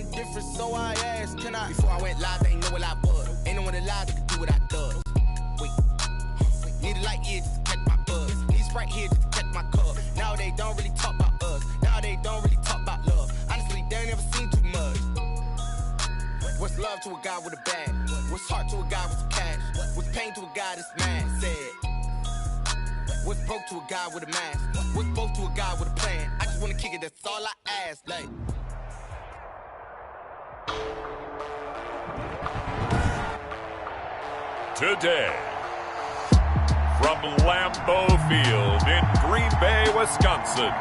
something different, so I asked, can I? Before I went live, they ain't know what I was. Ain't no one alive that could do what I does. Wait. Need a light here just to catch my buzz. Need Sprite here just to catch my cup. Now they don't really talk about us. Now they don't really talk about love. Honestly, they ain't never seen too much. What's love to a guy with a bag? What's heart to a guy with some cash? What's pain to a guy that's mad? Said. What's broke to a guy with a mask? What's broke to a guy with a plan? I just wanna kick it, that's all I ask. Like. Today, from Lambeau Field in Green Bay, Wisconsin,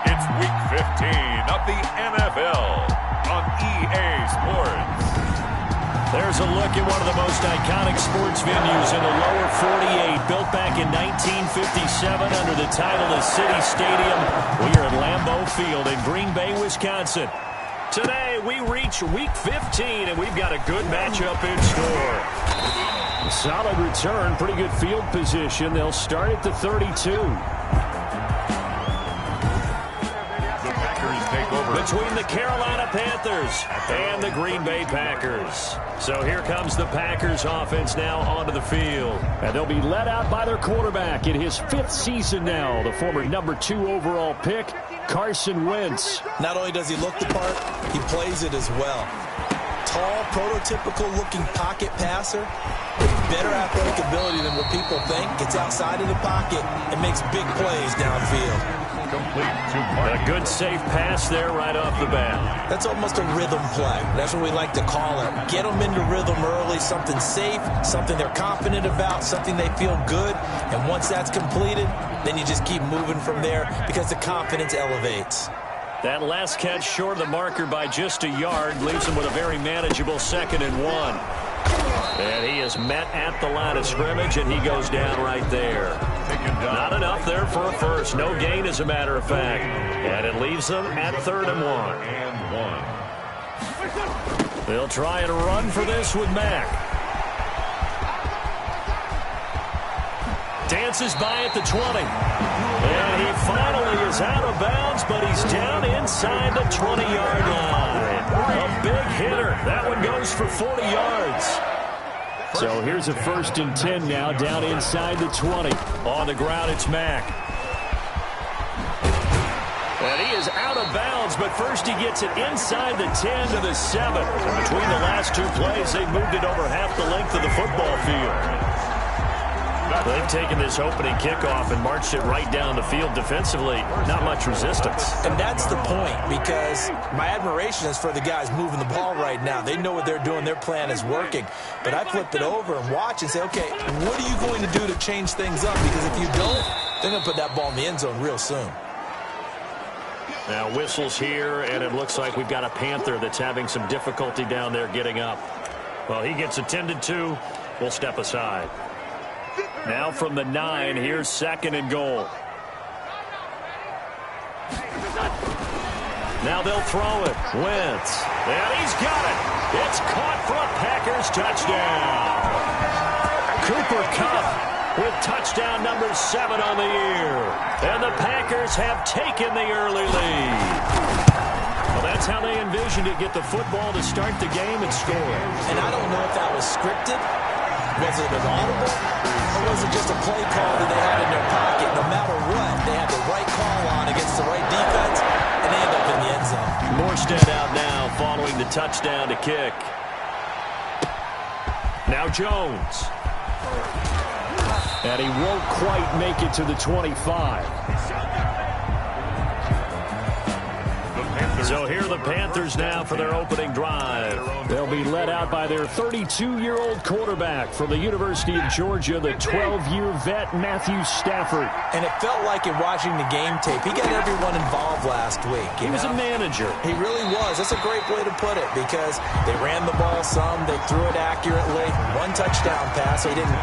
it's Week 15 of the NFL on EA Sports. There's a look at one of the most iconic sports venues in the lower 48, built back in 1957 under the title of City Stadium. We are at Lambeau Field in Green Bay, Wisconsin. Today, we reach Week 15, and we've got a good matchup in store. Solid return, pretty good field position. They'll start at the 32. Between the Carolina Panthers and the Green Bay Packers. So here comes the Packers offense now onto the field. And they'll be led out by their quarterback in his 5th season now, the former number 2 overall pick, Carson Wentz. Not only does he look the part, he plays it as well. Tall, prototypical-looking pocket passer. Better athletic ability than what people think. Gets outside of the pocket and makes big plays downfield. A good safe pass there right off the bat. That's almost a rhythm play. That's what we like to call it. Get them into rhythm early, something safe, something they're confident about, something they feel good. And once that's completed, then you just keep moving from there because the confidence elevates. That last catch short of the marker by just a yard leaves him with a very manageable 2nd and 1. And he is met at the line of scrimmage, and he goes down right there. Not enough there for a first. No gain, as a matter of fact. And it leaves them at 3rd and 1. They'll try and run for this with Mack. Dances by at the 20. And he finally is out of bounds, but he's down inside the 20-yard line. A big hitter. That one goes for 40 yards. So here's a 1st and 10 now, down inside the 20. On the ground, it's Mack. And he is out of bounds, but first he gets it inside the 10 to the 7. And between the last 2 plays, they moved it over half the length of the football field. They've taken this opening kickoff and marched it right down the field defensively. Not much resistance. And that's the point, because my admiration is for the guys moving the ball right now. They know what they're doing. Their plan is working. But I flip it over and watch and say, okay, what are you going to do to change things up? Because if you don't, they're going to put that ball in the end zone real soon. Now whistles here, and it looks like we've got a Panther that's having some difficulty down there getting up. Well, he gets attended to. We'll step aside. Now from the 9, here's 2nd and goal. Now they'll throw it. Wentz. And he's got it. It's caught for a Packers touchdown. Cooper Kupp with touchdown number 7 on the year. And the Packers have taken the early lead. Well, that's how they envisioned it. Get the football to start the game and score. And I don't know if that was scripted. Was it an audible? Or was it just a play call that they had in their pocket? No matter what, they had the right call on against the right defense, and they end up in the end zone. Morstead out now following the touchdown to kick. Now Jones. And he won't quite make it to the 25. So here are the Panthers now for their opening drive. They'll be led out by their 32-year-old quarterback from the University of Georgia, the 12-year vet Matthew Stafford. And it felt like in watching the game tape, he got everyone involved last week. He was a manager. He really was. That's a great way to put it, because they ran the ball some, they threw it accurately. 1 touchdown pass, so he didn't,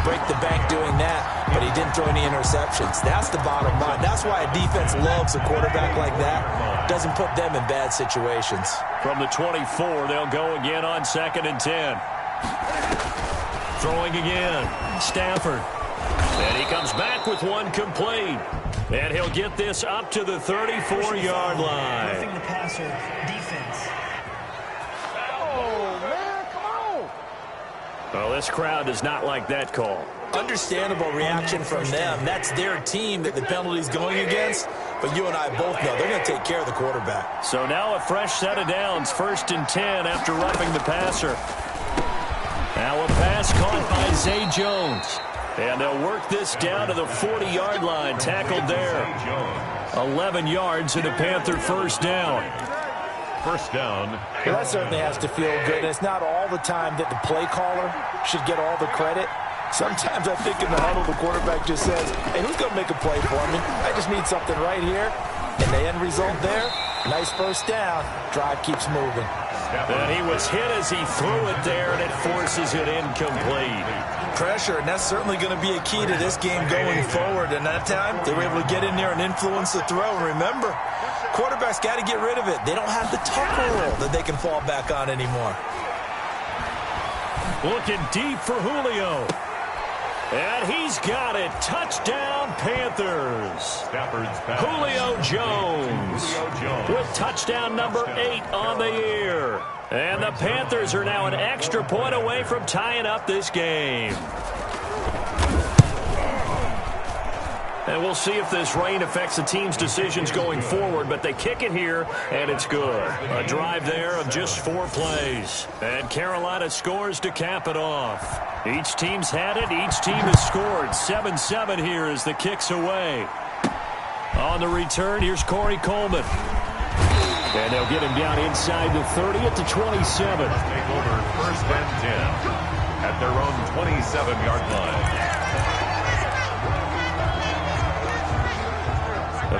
break the bank doing that, but he didn't throw any interceptions. That's the bottom line. That's why a defense loves a quarterback like that. Doesn't put them in bad situations. From the 24, they'll go again on 2nd and 10. Throwing again. Stafford. And he comes back with one complete. And he'll get this up to the 34-yard line. Roughing the passer defense. Oh, man, come on. Well, this crowd does not like that call. Understandable reaction from them. That's their team that the penalty's going against. But you and I both know they're going to take care of the quarterback. So now a fresh set of downs, 1st and 10 after roughing the passer. Now a pass caught by Zay Jones. And they'll work this down to the 40-yard line, tackled there. 11 yards and a Panther first down. First down. Well, that certainly has to feel good. And it's not all the time that the play caller should get all the credit. Sometimes I think in the huddle, the quarterback just says, hey, who's going to make a play for me? I just need something right here. And the end result there, nice first down. Drive keeps moving. And he was hit as he threw it there, and it forces it incomplete. Pressure, and that's certainly going to be a key to this game going forward. And that time, they were able to get in there and influence the throw. And remember, quarterbacks got to get rid of it. They don't have the tucker roll that they can fall back on anymore. Looking deep for Julio. And he's got it. Touchdown, Panthers. Julio Jones with touchdown number 8 on the year. And the Panthers are now an extra point away from tying up this game. And we'll see if this rain affects the team's decisions going forward, but they kick it here, and it's good. A drive there of just 4 plays. And Carolina scores to cap it off. Each team's had it. Each team has scored. 7-7 here as the kick's away. On the return, here's Corey Coleman. And they'll get him down inside the 30 at the 27. Take over 1st and 10 at their own 27-yard line.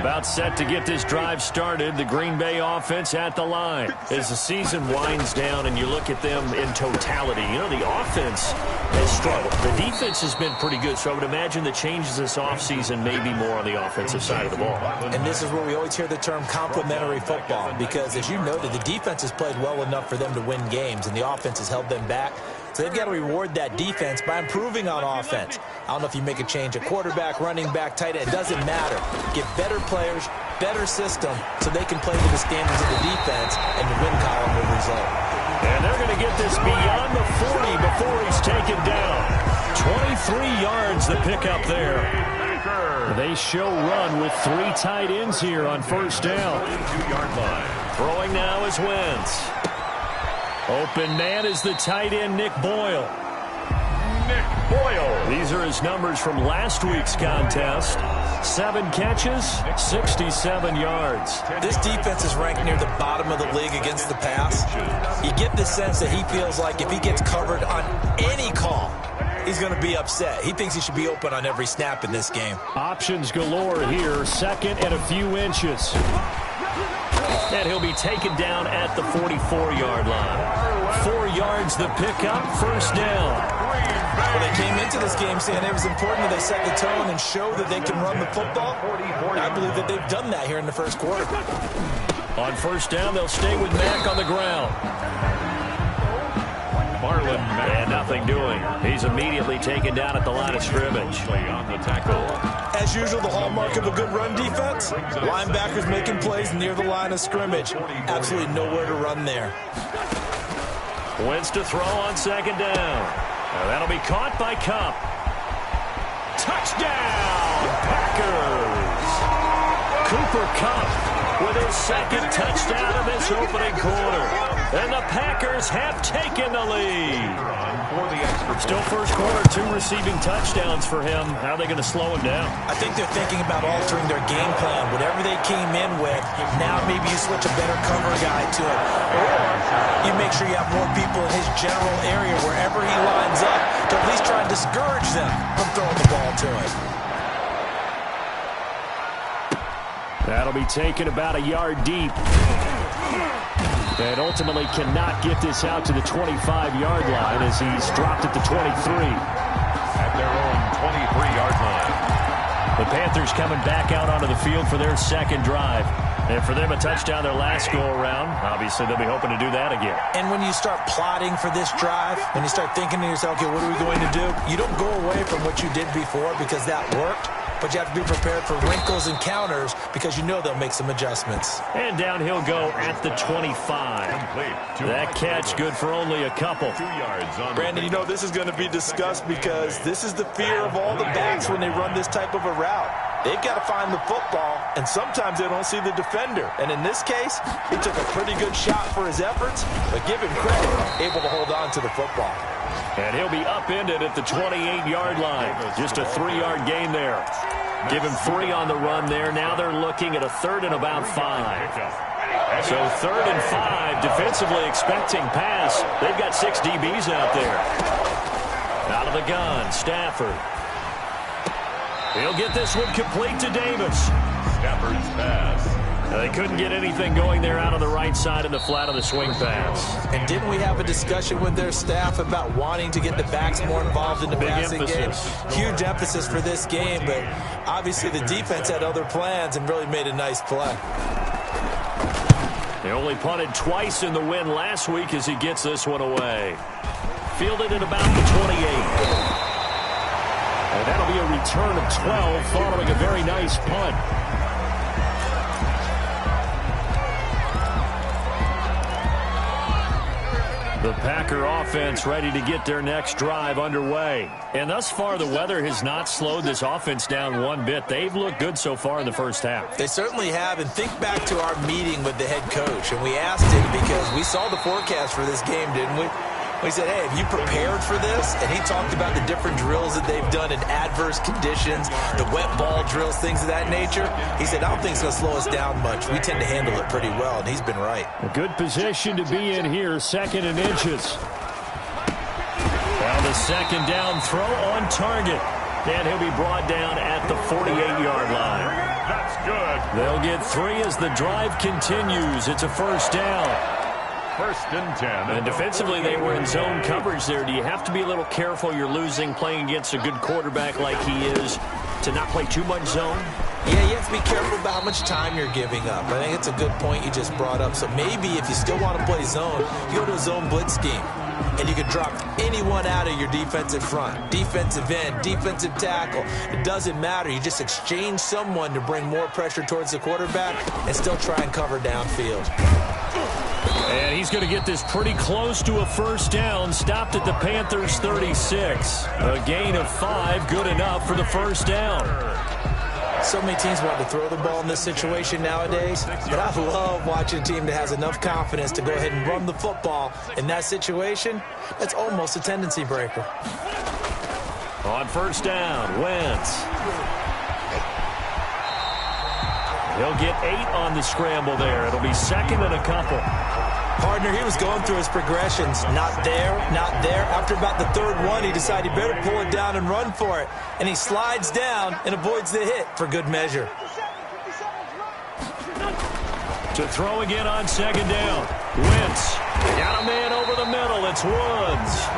About set to get this drive started, the Green Bay offense at the line. As the season winds down and you look at them in totality, you know, the offense has struggled. The defense has been pretty good, so I would imagine the changes this offseason may be more on the offensive side of the ball. And this is where we always hear the term complementary football, because as you noted, the defense has played well enough for them to win games, and the offense has held them back. So they've got to reward that defense by improving on offense. I don't know if you make a change at quarterback, running back, tight end. It doesn't matter. Get better players, better system, so they can play to the standards of the defense, and the win column will result. And they're going to get this beyond the 40 before he's taken down. 23 yards the pickup there. They show run with 3 tight ends here on first down. 2-yard line. Throwing now is Wentz. Open man is the tight end, Nick Boyle. These are his numbers from last week's contest. 7 catches, 67 yards. This defense is ranked near the bottom of the league against the pass. You get the sense that he feels like if he gets covered on any call, he's going to be upset. He thinks he should be open on every snap in this game. Options galore here, 2nd and a few inches. And he'll be taken down at the 44-yard line. 4 yards the pickup, first down. Well, they came into this game saying it was important that they set the tone and show that they can run the football. I believe that they've done that here in the first quarter. On first down, they'll stay with Mack on the ground. And nothing doing. He's immediately taken down at the line of scrimmage. On the tackle. As usual, the hallmark of a good run defense, linebackers making plays near the line of scrimmage. Absolutely nowhere to run there. Wentz to throw on 2nd down. Now that'll be caught by Kupp. Touchdown, Packers! Cooper Kupp with his 2nd touchdown of this opening quarter. And the Packers have taken the lead. Still first quarter, 2 receiving touchdowns for him. How are they going to slow him down? I think they're thinking about altering their game plan. Whatever they came in with, now maybe you switch a better cover guy to it. Or you make sure you have more people in his general area wherever he lines up to at least try and discourage them from throwing the ball to him. That'll be taken about a yard deep. And ultimately cannot get this out to the 25-yard line as he's dropped at the 23. At their own 23-yard line. The Panthers coming back out onto the field for their 2nd drive. And for them, a touchdown their last go-around. Obviously, they'll be hoping to do that again. And when you start plotting for this drive, when you start thinking to yourself, okay, what are we going to do? You don't go away from what you did before because that worked. but you have to be prepared for wrinkles and counters because you know they'll make some adjustments. And down he'll go at the 25. That catch good for only a couple. 2 yards on Brandon, you know this is going to be discussed because this is the fear of all the backs when they run this type of a route. They've got to find the football, and sometimes they don't see the defender. And in this case, he took a pretty good shot for his efforts, but give him credit, able to hold on to the football. And he'll be upended at the 28-yard line. Just a 3-yard gain there. Give him 3 on the run there. Now they're looking at a 3rd and about 5. So 3rd and 5, defensively expecting pass. They've got 6 DBs out there. Out of the gun, Stafford. He'll get this one complete to Davis. Stafford's pass. They couldn't get anything going there out on the right side in the flat of the swing pass. And didn't we have a discussion with their staff about wanting to get the backs more involved in the passing game? Huge emphasis for this game, but obviously the defense had other plans and really made a nice play. They only punted twice in the win last week as he gets this one away. Fielded at about the 28. And that'll be a return of 12 following a very nice punt. The Packer offense ready to get their next drive underway. And thus far, the weather has not slowed this offense down one bit. They've looked good so far in the first half. They certainly have. And think back to our meeting with the head coach. And we asked him because we saw the forecast for this game, didn't we? We said, hey, have you prepared for this? And he talked about the different drills that they've done in adverse conditions, the wet ball drills, things of that nature. He said, I don't think it's going to slow us down much. We tend to handle it pretty well, and he's been right. A good position to be in here, 2nd and inches. Now the 2nd down throw on target. And he'll be brought down at the 48-yard line. That's good. They'll get 3 as the drive continues. It's a 1st down. 1st and 10. And defensively, they were in zone coverage there. Do you have to be a little careful you're losing playing against a good quarterback like he is to not play too much zone? Yeah, you have to be careful about how much time you're giving up. I think it's a good point you just brought up. So maybe if you still want to play zone, you go to a zone blitz scheme. And you can drop anyone out of your defensive front. Defensive end, defensive tackle. It doesn't matter. You just exchange someone to bring more pressure towards the quarterback and still try and cover downfield. And he's going to get this pretty close to a 1st down. Stopped at the Panthers' 36. A gain of 5, good enough for the 1st down. So many teams want to throw the ball in this situation nowadays, but I love watching a team that has enough confidence to go ahead and run the football. In that situation, that's almost a tendency breaker. On 1st down, Wentz. He'll get 8 on the scramble there. It'll be 2nd and a couple. Partner, he was going through his progressions. Not there, not there. After about the 3rd one, he decided he better pull it down and run for it. And he slides down and avoids the hit for good measure. To throw again on 2nd down. Wentz. Got a man over the middle. It's Woods.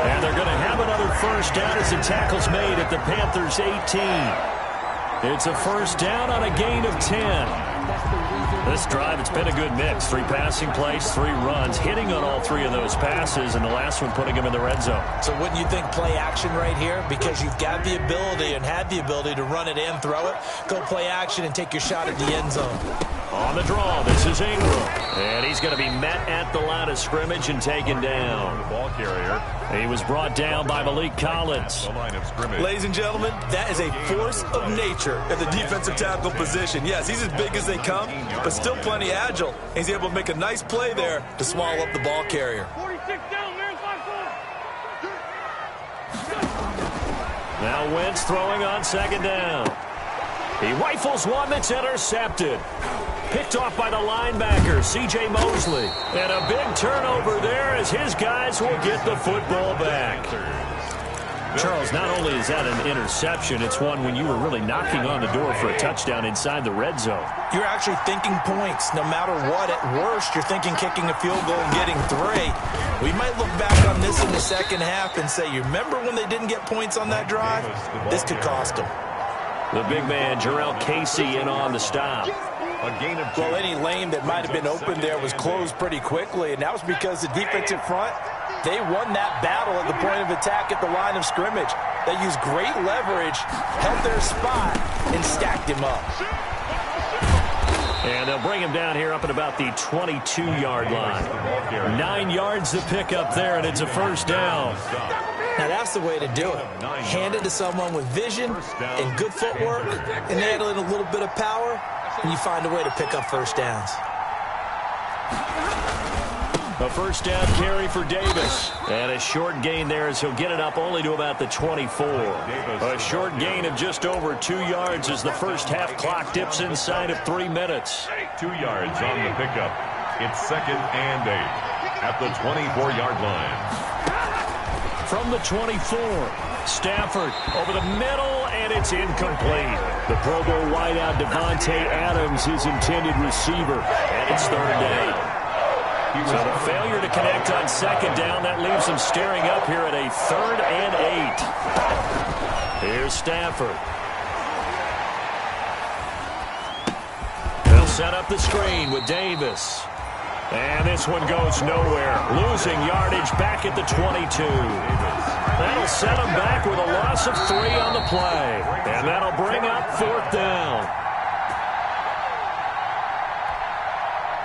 And they're going to have another 1st down as the tackle's made at the Panthers' 18. It's a 1st down on a gain of 10. This drive, it's been a good mix. 3 passing plays, 3 runs, hitting on all 3 of those passes, and the last one putting him in the red zone. So wouldn't you think play action right here? Because you've got the ability and had the ability to run it and throw it. Go play action and take your shot at the end zone. On the draw, this is Ingram. And he's going to be met at the line of scrimmage and taken down. The ball carrier. He was brought down by Malik Collins. The line of scrimmage. Ladies and gentlemen, that is a force of nature at the defensive tackle position. Yes, he's as big as they come, but still plenty agile. He's able to make a nice play there to swallow up the ball carrier. 46 down, man, 5-4. Now Wentz throwing on 2nd down. He rifles one that's intercepted. Picked off by the linebacker, C.J. Mosley. And a big turnover there as his guys will get the football back. Charles, not only is that an interception, it's one when you were really knocking on the door for a touchdown inside the red zone. You're actually thinking points. No matter what, at worst, you're thinking kicking a field goal and getting 3. We might look back on this in the 2nd half and say, you remember when they didn't get points on that drive? This could cost them. The big man, Jarrell Casey, in on the stop. A gain of 2. Well, any lane that might have been open there was closed pretty quickly, and that was because the defensive front, they won that battle at the point of attack at the line of scrimmage. They used great leverage, held their spot, and stacked him up. And they'll bring him down here up at about the 22-yard line. 9 yards to pick up there, and it's a first down. Now, that's the way to do it. Hand it to someone with vision and good footwork, and handle it a little bit of power, and you find a way to pick up first downs. A first down carry for Davis. And a short gain there as he'll get it up only to about the 24. A short gain of just over 2 yards as the first half clock dips inside of 3 minutes. 2 yards on the pickup. It's 2nd and 8 at the 24-yard line. From the 24, Stafford over the middle, and it's incomplete. The Pro Bowl wideout Devontae Adams, his intended receiver, and it's 3rd and 8. So the failure to connect on 2nd down, that leaves them staring up here at a 3rd and 8. Here's Stafford. They'll set up the screen with Davis. And this one goes nowhere. Losing yardage back at the 22. That'll set them back with a loss of 3 on the play. And that'll bring up 4th down.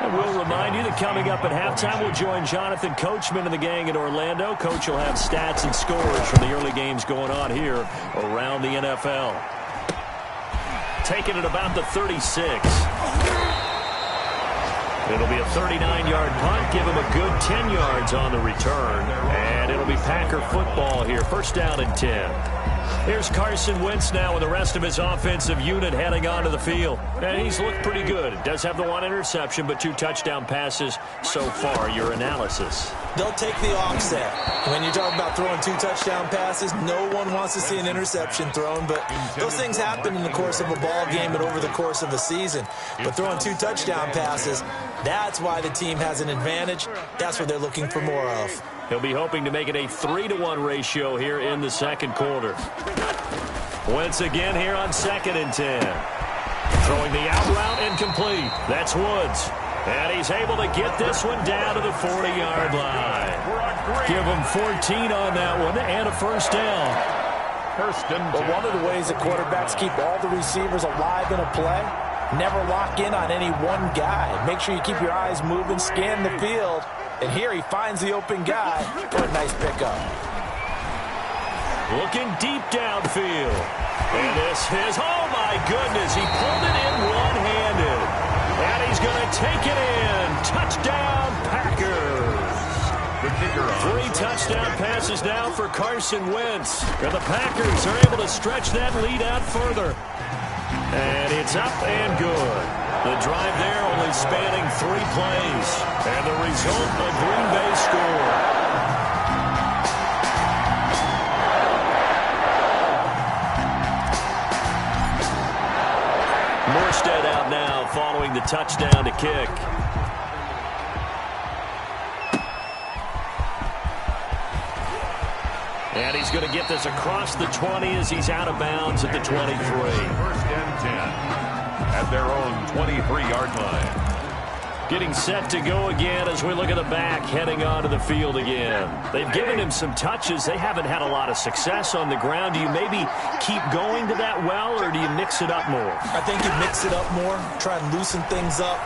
And we'll remind you that coming up at halftime, we'll join Jonathan Coachman and the gang in Orlando. Coach will have stats and scores from the early games going on here around the NFL. Taking it about the 36. It'll be a 39-yard punt, give him a good 10 yards on the return. And it'll be Packer football here, 1st down and 10. Here's Carson Wentz now with the rest of his offensive unit heading onto the field. And he's looked pretty good. Does have the 1 interception, but 2 touchdown passes so far. Your analysis? They'll take the offset. When you talk about throwing 2 touchdown passes, no one wants to see an interception thrown, but those things happen in the course of a ball game and over the course of a season. But throwing 2 touchdown passes, that's why the team has an advantage. That's what they're looking for more of. He'll be hoping to make it a 3-to-1 ratio here in the 2nd quarter. Wentz again here on 2nd and 10. Throwing the out route incomplete. That's Woods. And he's able to get this one down to the 40-yard line. Give him 14 on that one and a first down. But one of the ways that quarterbacks keep all the receivers alive in a play, never lock in on any one guy. Make sure you keep your eyes moving, scan the field. And here he finds the open guy for a nice pickup. Looking deep downfield. And this is, oh my goodness, he pulled it in one-handed. And he's going to take it in. Touchdown, Packers. 3 touchdown passes now for Carson Wentz. And the Packers are able to stretch that lead out further. And it's up and good. The drive there only spanning 3 plays. And the result, a Green Bay score. Morstead out now following the touchdown to kick. And he's going to get this across the 20 as he's out of bounds at the 23. 1st and 10 at their own 23-yard line. Getting set to go again as we look at the back heading onto the field again. They've given him some touches. They haven't had a lot of success on the ground. Do you maybe keep going to that well, or do you mix it up more? I think you mix it up more, try and loosen things up.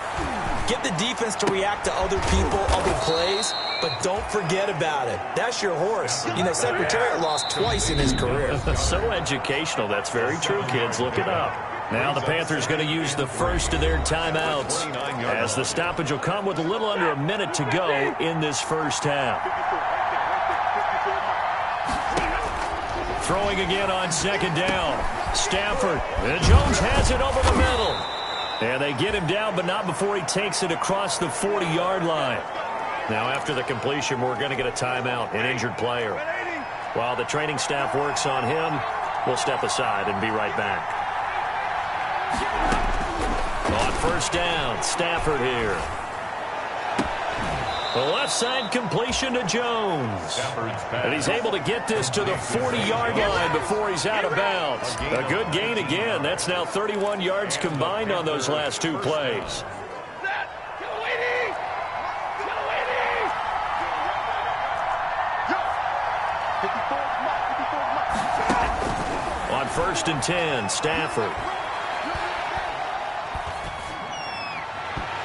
Get the defense to react to other people, other plays, but don't forget about it. That's your horse. You know, Secretariat lost twice in his career. So educational. That's very true, kids. Look it up. Now the Panthers going to use the first of their timeouts as the stoppage will come with a little under a minute to go in this first half. Throwing again on 2nd down. Stafford. And Jones has it over the middle. And they get him down, but not before he takes it across the 40-yard line. Now after the completion, we're going to get a timeout, an injured player. While the training staff works on him, we'll step aside and be right back. On 1st down, Stafford here. The left side completion to Jones. And he's able to get this to the 40-yard line before he's out of bounds. A good gain again. That's now 31 yards combined on those last 2 plays. 1st and 10. Stafford.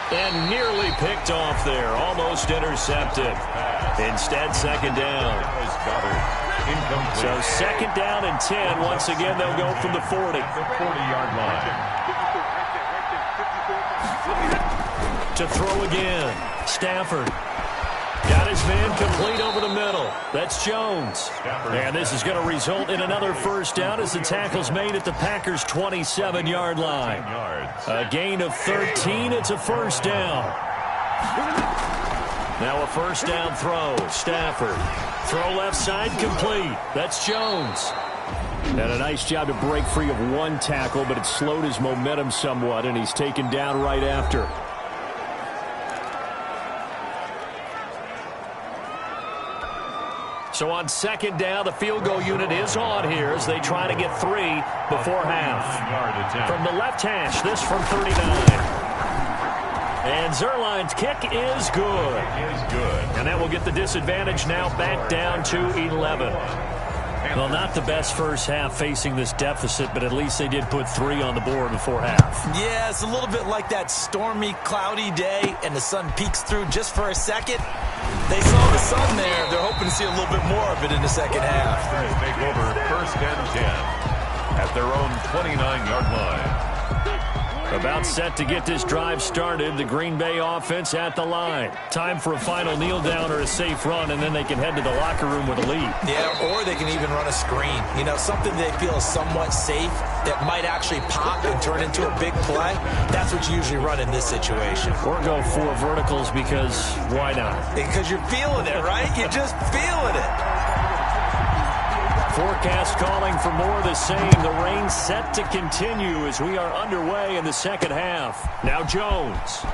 And nearly picked off there. Almost intercepted. Instead, 2nd down. So 2nd down and 10. Once again, they'll go from the 40. 40-yard line. To throw again. Stafford. Got his man complete over the middle. That's Jones. And this is going to result in another 1st down as the tackle's made at the Packers' 27-yard line. A gain of 13. It's a 1st down. Now a 1st down throw. Stafford. Throw left side complete. That's Jones. And a nice job to break free of one tackle, but it slowed his momentum somewhat, and he's taken down right after. So on 2nd down, the field goal unit is on here as they try to get 3 before half. From the left hash, this from 39. And Zerline's kick is good. And that will get the disadvantage now back down to 11. Well, not the best first half facing this deficit, but at least they did put 3 on the board before half. Yeah, it's a little bit like that stormy, cloudy day, and the sun peeks through just for a second. They saw the sun there. They're hoping to see a little bit more of it in the second half. Take over 1st and 10 at their own 29-yard line. About set to get this drive started. The Green Bay offense at the line. Time for a final kneel down or a safe run, and then they can head to the locker room with a lead. Yeah, or they can even run a screen. You know, something they feel is somewhat safe that might actually pop and turn into a big play. That's what you usually run in this situation. Or go 4 verticals because why not? Because you're feeling it, right? You're just feeling it. Forecast calling for more of the same. The rain set to continue as we are underway in the second half. Now Jones.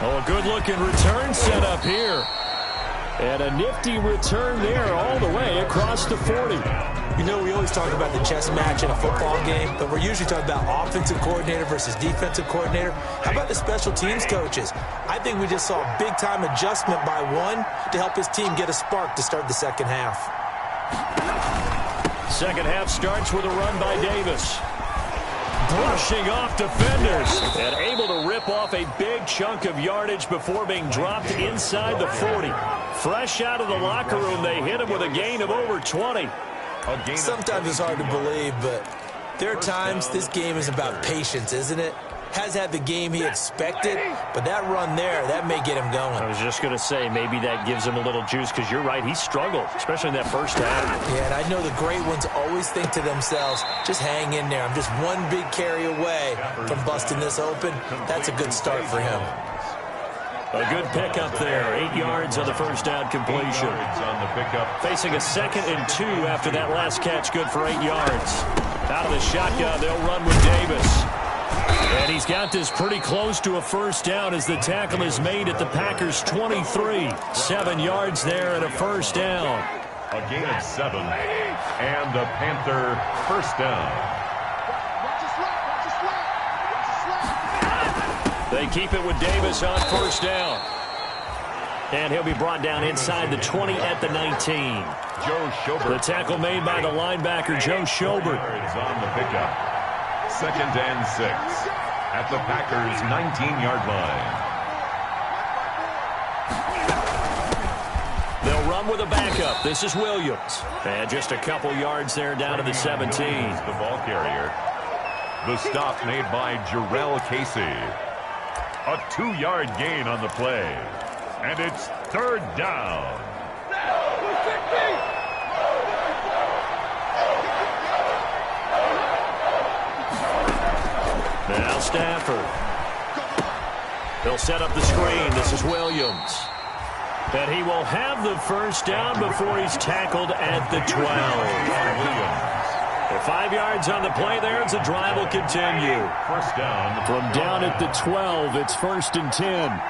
Oh, a good-looking return set up here. And a nifty return there all the way across the 40. You know, we always talk about the chess match in a football game, but we're usually talking about offensive coordinator versus defensive coordinator. How about the special teams coaches? I think we just saw a big-time adjustment by one to help his team get a spark to start the second half. Second half starts with a run by Davis. Brushing off defenders and able to rip off a big chunk of yardage before being dropped inside the 40. Fresh out of the locker room, they hit him with a gain of over 20. Sometimes it's hard to believe, but there are times this game is about patience, isn't it? Has had the game he expected, but that run there, that may get him going. I was just going to say, maybe that gives him a little juice, because you're right, he struggled, especially in that first half. Yeah, and I know the great ones always think to themselves, just hang in there. I'm just one big carry away from busting this open. That's a good start for him. A good pickup there. 8 yards on the first down completion. Facing a 2nd and 2 after that last catch, good for 8 yards. Out of the shotgun, they'll run with Davis. And he's got this pretty close to a first down as the tackle is made at the Packers' 23. 7 yards there and a first down. A gain of 7 and a Panther first down. They keep it with Davis on first down. And he'll be brought down inside the 20 at the 19. Joe Schobert. The tackle made by the linebacker, Joe Schobert. Is on the pickup. 2nd and 6 at the Packers' 19-yard line. They'll run with a backup. This is Williams. And just a couple yards there down to the 17. The ball carrier. The stop made by Jarrell Casey. A 2-yard gain on the play. And it's 3rd down. Now Stafford. They'll set up the screen. This is Williams. And he will have the first down before he's tackled at the 12. Williams. 5 yards on the play there as the drive will continue. First down. From down at the 12, it's 1st and 10.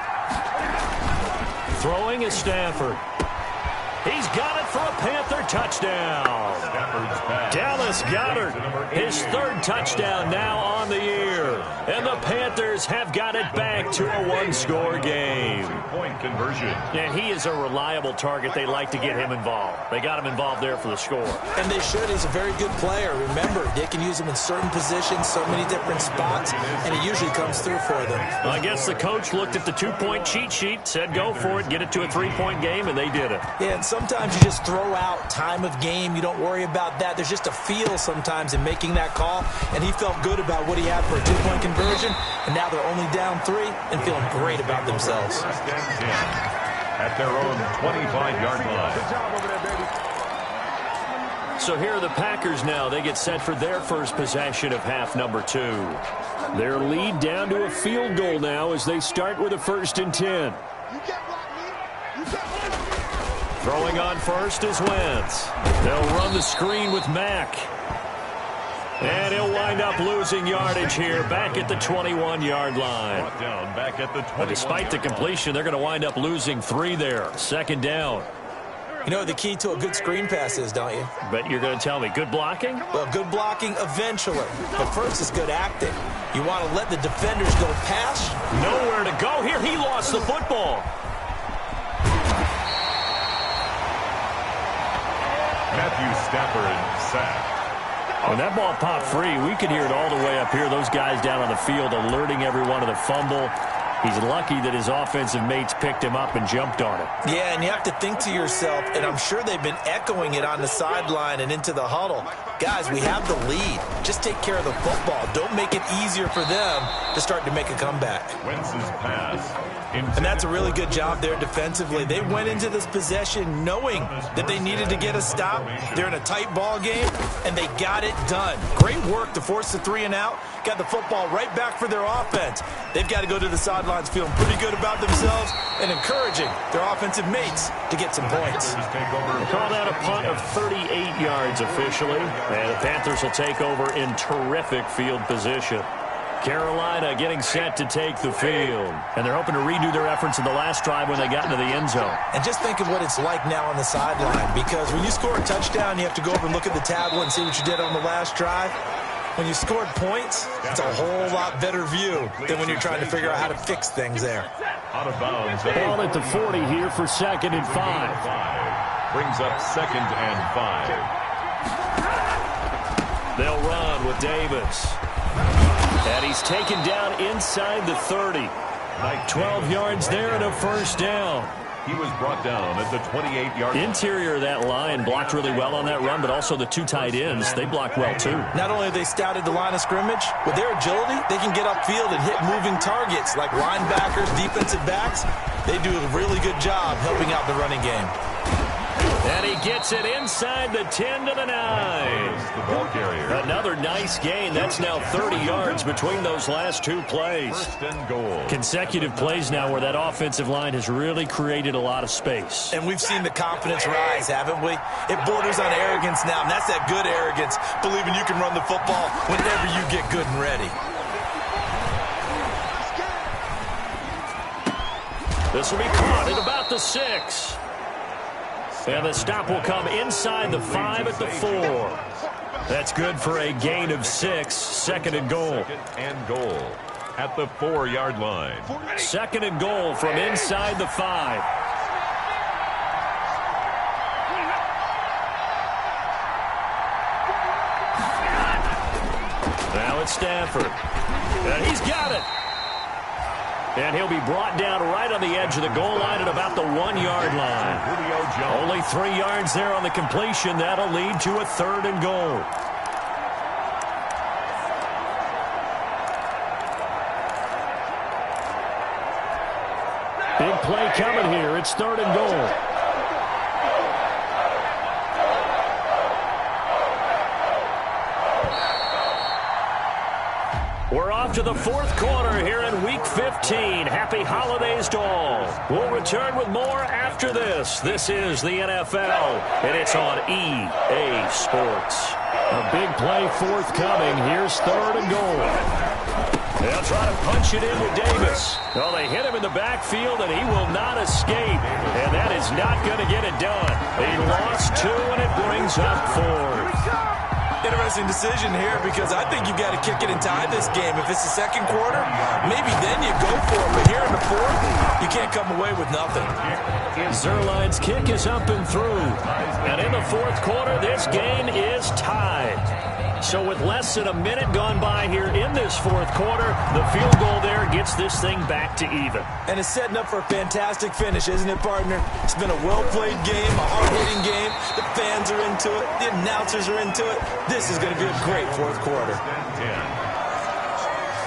Throwing is Stafford. He's got it for a Panther touchdown. Stafford's pass. Dallas Dallas Goedert, his third touchdown now on the year. And the Panthers have got it back to a one-score game. Point conversion. And he is a reliable target. They like to get him involved. They got him involved there for the score. And they should. He's a very good player. Remember, they can use him in certain positions, so many different spots, and he usually comes through for them. Well, I guess the coach looked at the two-point cheat sheet, said go for it, get it to a three-point game, and they did it. Yeah, and sometimes you just throw out time of game. You don't worry about that. There's just a feel sometimes in making that call, and he felt good about what he had for a two-point conversion, and now they're only down 3 and feeling great about themselves. First and 10 at their own 25-yard line. So here are the Packers now. They get set for their first possession of half number 2. Their lead down to a field goal now as they start with a 1st and 10. Throwing on first is Wentz. They'll run the screen with Mack. And he'll wind up losing yardage here back at the 21-yard line. Brought down back at the 21. Despite the completion, they're going to wind up losing 3 there. 2nd down. You know what the key to a good screen pass is, don't you? Bet you're going to tell me. Good blocking? Well, good blocking eventually. But first is good acting. You want to let the defenders go past. Nowhere to go here. He lost the football. Matthew Stafford sacked. When that ball popped free, we could hear it all the way up here. Those guys down on the field alerting everyone of the fumble. He's lucky that his offensive mates picked him up and jumped on it. Yeah, and you have to think to yourself, and I'm sure they've been echoing it on the sideline and into the huddle. Guys, we have the lead. Just take care of the football. Don't make it easier for them to start to make a comeback. Wentz's pass. And that's a really good job there defensively. They went into this possession knowing that they needed to get a stop. They're in a tight ball game, and they got it done. Great work to force the 3 and out. Got the football right back for their offense. They've got to go to the sidelines feeling pretty good about themselves and encouraging their offensive mates to get some points. Call that a punt of 38 yards officially. And the Panthers will take over in terrific field position. Carolina getting set to take the field. And they're hoping to redo their efforts in the last drive when they got into the end zone. And just think of what it's like now on the sideline, because when you score a touchdown, you have to go over and look at the tablet and see what you did on the last drive. When you scored points, it's a whole lot better view than when you're trying to figure out how to fix things there. Out of bounds. Ball at the 40 here for 2nd and 5. Brings up 2nd and 5. They'll run with Davis. And he's taken down inside the 30. 12 yards there and a 1st down. He was brought down at the 28-yard line. Interior of that line blocked really well on that run, but also the 2 tight ends, they blocked well too. Not only have they scouted the line of scrimmage, with their agility, they can get upfield and hit moving targets like linebackers, defensive backs. They do a really good job helping out the running game. And he gets it inside the 10 to the 9. The ball carrier. Another nice gain. That's now 30 yards between those last 2 plays. 1st and goal. Consecutive plays now where that offensive line has really created a lot of space. And we've seen the confidence rise, haven't we? It borders on arrogance now, and that's that good arrogance, believing you can run the football whenever you get good and ready. This will be caught at about the 6. And the stop will come inside the 5 at the 4. That's good for a gain of 6. 2nd and goal. 2nd and goal at the 4-yard line. 2nd and goal from inside the 5. Now it's Stafford. And he's got it. And he'll be brought down right on the edge of the goal line at about the 1-yard line. Only 3 yards there on the completion. That'll lead to a 3rd and goal. Big play coming here. It's 3rd and goal. We're off to the 4th quarter here in Week 15. Happy holidays to all. We'll return with more after this. This is the NFL, and it's on EA Sports. A big play forthcoming. Here's 3rd and goal. They'll try to punch it in with Davis. Well, they hit him in the backfield, and he will not escape. And that is not going to get it done. He lost 2, and it brings up 4. Interesting decision here because I think you've got to kick it and tie this game. If it's the second quarter, maybe then you go for it. But here in the fourth, you can't come away with nothing. Zerline's kick is up and through. And in the fourth quarter, this game is tied. So with less than a minute gone by here in this fourth quarter, the field goal there gets this thing back to even. And it's setting up for a fantastic finish, isn't it, partner? It's been a well-played game, a hard-hitting game. The fans are into it. The announcers are into it. This is going to be a great fourth quarter.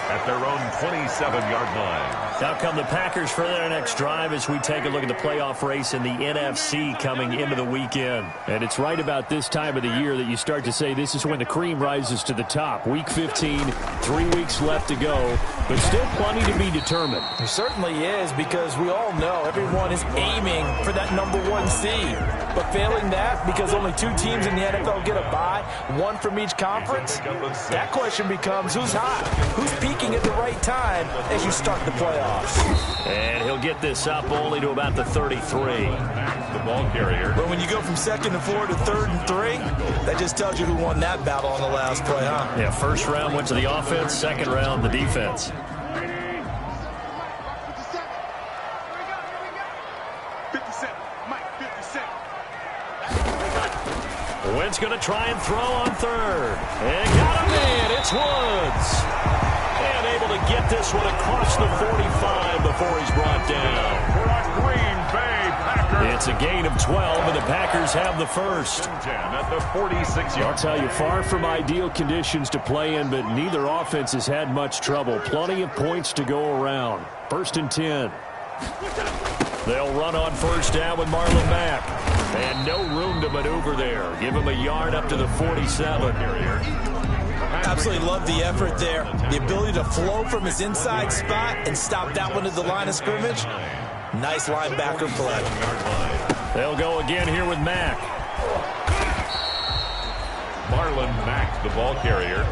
At their own 27-yard line. Now come the Packers for their next drive as we take a look at the playoff race in the NFC coming into the weekend. And it's right about this time of the year that you start to say this is when the cream rises to the top. Week 15, 3 weeks left to go, but still plenty to be determined. There certainly is, because we all know everyone is aiming for that #1 seed. But failing that, because only 2 teams in the NFL get a bye, 1 from each conference, that question becomes who's hot? Who's peaking at the right time as you start the playoffs? And he'll get this up only to about the 33. The ball carrier. But when you go from 2nd and 4 to 3rd and 3, that just tells you who won that battle on the last play, huh? Yeah, first round went to the offense, second round the defense. Wentz going to try and throw on third. And got him in. It's Woods. And able to get this one across the 45 before he's brought down. For a Green Bay Packers. It's a gain of 12, and the Packers have the first. 10 at the 46-yard. I'll tell you, far from ideal conditions to play in, but neither offense has had much trouble. Plenty of points to go around. 1st and 10. They'll run on first down with Marlon Mack. And no room to maneuver there. Give him a yard up to the 47. Absolutely love the effort there. The ability to flow from his inside spot and stop that one at the line of scrimmage. Nice linebacker play. They'll go again here with Mack. Marlon Mack, the ball carrier.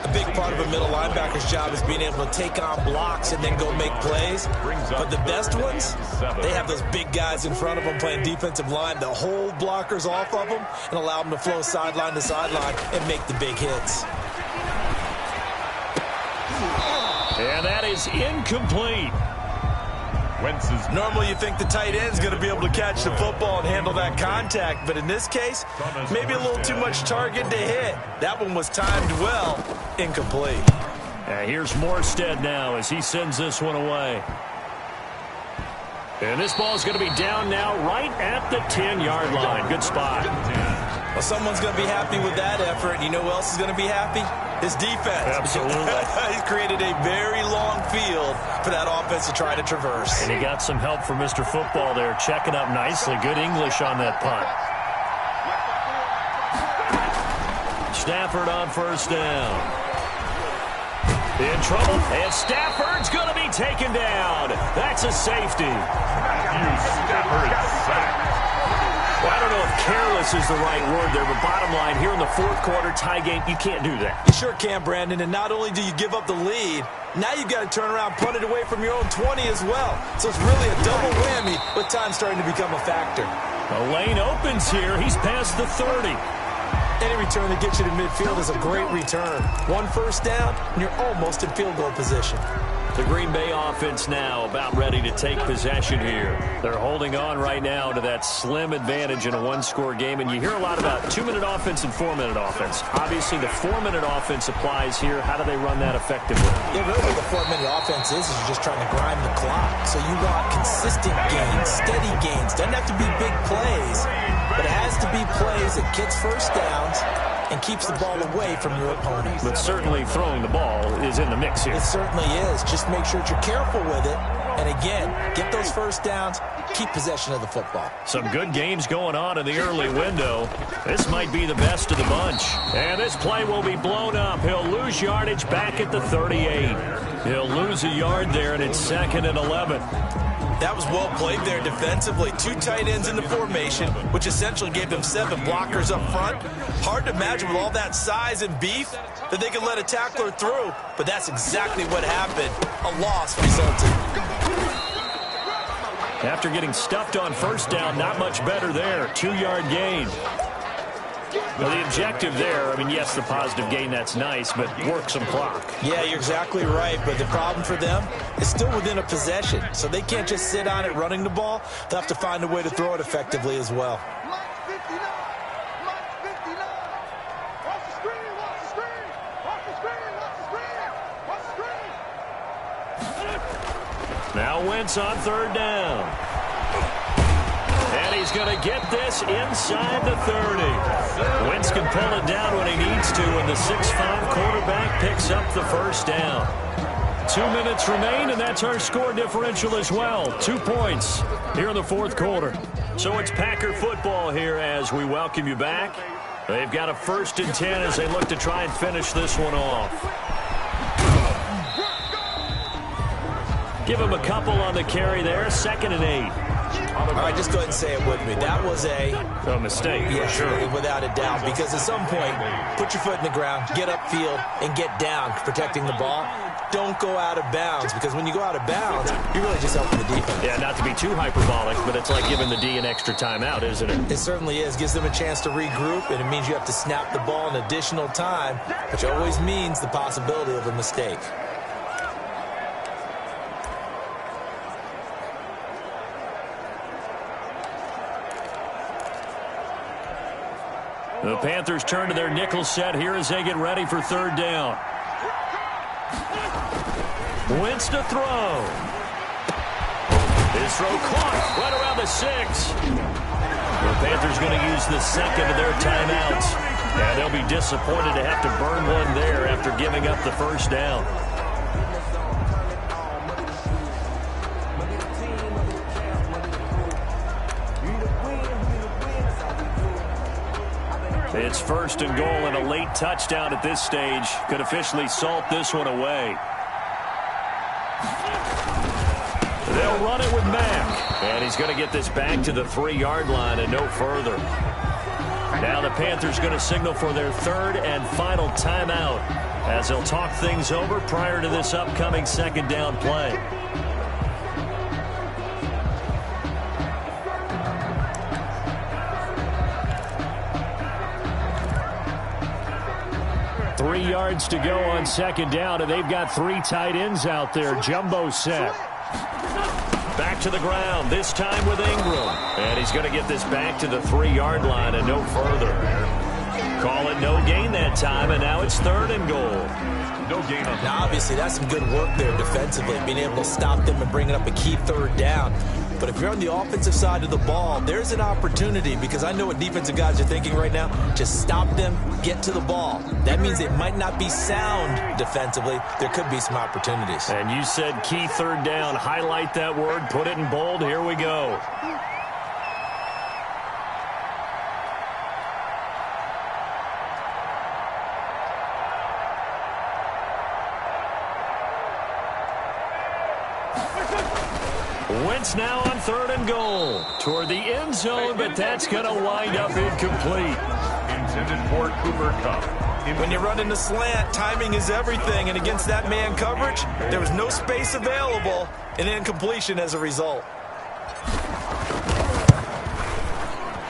A big part of a middle linebacker's job is being able to take on blocks and then go make plays. But the best ones, they have those big guys in front of them playing defensive line that hold blockers off of them and allow them to flow sideline to sideline and make the big hits. And that is incomplete. Normally you think the tight end's going to be able to catch the football and handle that contact, but in this case, maybe a little too much target to hit. That one was timed well. Incomplete. Here's Morstead now as he sends this one away. And this ball's going to be down now right at the 10-yard line. Good spot. Well, someone's going to be happy with that effort. You know who else is going to be happy? His defense. Absolutely. He's created a very long field for that offense to try to traverse. And he got some help from Mr. Football there, checking up nicely. Good English on that punt. Stafford on first down. In trouble, and Stafford's going to be taken down. That's a safety. Stafford sacked. Well, I don't know if careless is the right word there, but bottom line, here in the fourth quarter tie game, you can't do that. You sure can, Brandon, and not only do you give up the lead, now you've got to turn around, punt it away from your own 20 as well. So it's really a double whammy with time starting to become a factor. The lane opens here. He's past the 30. Any return that gets you to midfield is a great return. 1 first down, and you're almost in field goal position. The Green Bay offense now about ready to take possession here. They're holding on right now to that slim advantage in a one-score game, and you hear a lot about 2-minute offense and 4-minute offense. Obviously, the 4-minute offense applies here. How do they run that effectively? Yeah, really what the 4-minute offense is you're just trying to grind the clock. So you want consistent gains, steady gains. Doesn't have to be big plays, but it has to be plays that gets first downs and keeps the ball away from your opponent. But certainly throwing the ball is in the mix here. It certainly is. Just make sure that you're careful with it. And again, get those first downs, keep possession of the football. Some good games going on in the early window. This might be the best of the bunch. And this play will be blown up. He'll lose yardage back at the 38. He'll lose a yard there, and it's 2nd and 11. That was well played there defensively. 2 tight ends in the formation, which essentially gave them 7 blockers up front. Hard to imagine with all that size and beef that they could let a tackler through, but that's exactly what happened. A loss resulted. After getting stuffed on first down, not much better there. 2-yard gain. Well, the objective there, I mean, yes, the positive gain, that's nice, but work some clock. Yeah, you're exactly right, but the problem for them is still within a possession, so they can't just sit on it running the ball. They'll have to find a way to throw it effectively as well. Now Wentz on third down. And he's going to get this inside the 30. Wentz can pull it down when he needs to, and the 6'5" quarterback picks up the first down. 2 minutes remain, and that's our score differential as well. 2 points here in the fourth quarter. So it's Packer football here as we welcome you back. They've got a 1st and 10 as they look to try and finish this one off. Give him a couple on the carry there. 2nd and 8. All right, just go ahead and say it with me. That was a mistake, yeah, for sure. Without a doubt, because at some point, put your foot in the ground, get upfield, and get down, protecting the ball. Don't go out of bounds, because when you go out of bounds, you're really just helping the defense. Yeah, not to be too hyperbolic, but it's like giving the D an extra timeout, isn't it? It certainly is. Gives them a chance to regroup, and it means you have to snap the ball an additional time, which always means the possibility of a mistake. The Panthers turn to their nickel set here as they get ready for third down. Wentz to throw. His throw caught right around the 6. The Panthers going to use the 2nd of their timeouts. And they'll be disappointed to have to burn one there after giving up the first down. It's 1st and goal, and a late touchdown at this stage could officially salt this one away. They'll run it with Mack, and he's going to get this back to the 3-yard line and no further. Now the Panthers going to signal for their 3rd and final timeout as they'll talk things over prior to this upcoming 2nd down play. Three yards to go on 2nd down, and they've got 3 tight ends out there. Jumbo set. Back to the ground, this time with Ingram. And he's going to get this back to the 3-yard line and no further. Call it no gain that time, and now it's 3rd and goal. No gain on. Now, obviously, that's some good work there defensively, being able to stop them and bringing up a key 3rd down. But if you're on the offensive side of the ball, there's an opportunity, because I know what defensive guys are thinking right now. Just stop them, get to the ball. That means it might not be sound defensively. There could be some opportunities. And you said key 3rd down. Highlight that word, put it in bold. Here we go. Wentz now on 3rd and goal toward the end zone, but that's going to wind up incomplete. Intended for Cooper Kupp. When you run in the slant, timing is everything, and against that man coverage, there was no space available, and incompletion as a result.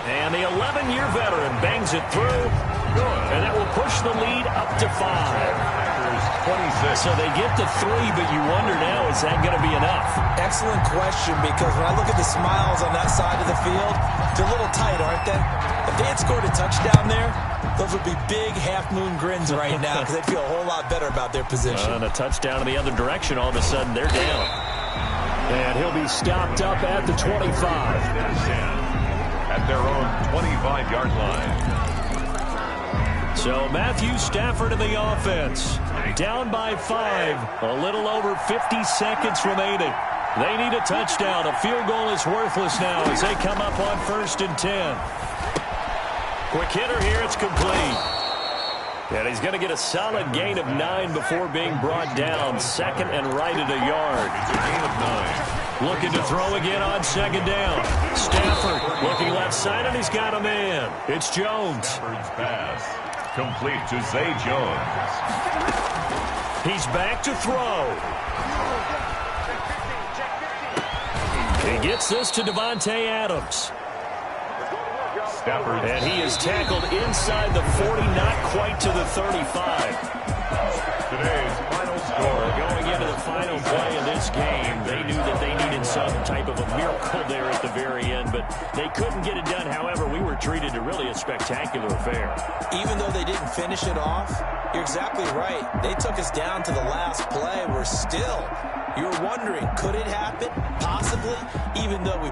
And the 11-year veteran bangs it through, and that will push the lead up to 5. 26. So they get to 3, but you wonder now, is that going to be enough? Excellent question, because when I look at the smiles on that side of the field, they're a little tight, aren't they? If they had scored a touchdown there, those would be big half-moon grins right now, because they'd feel a whole lot better about their position. And a touchdown in the other direction, all of a sudden they're down. And he'll be stopped up at the 25. At their own 25-yard line. So Matthew Stafford in the offense. Down by 5. A little over 50 seconds remaining. They need a touchdown. A field goal is worthless now as they come up on 1st and 10. Quick hitter here. It's complete. And he's going to get a solid gain of 9 before being brought down. 2nd and right at a yard. It's a gain of 9. Looking to throw again on 2nd down. Stafford looking left side, and he's got a man. It's Jones. Stafford's pass. Complete to Zay Jones. He's back to throw. He gets this to Devontae Adams. Stafford. And he is tackled inside the 40, not quite to the 35. Today's final score. Going into the final play of this game, they knew that they needed some type of a miracle there at the very end, but they couldn't get it done. However, we were treated to really a spectacular affair. Even though they didn't finish it off, you're exactly right. They took us down to the last play. We're still, you're wondering, could it happen? Possibly, even though we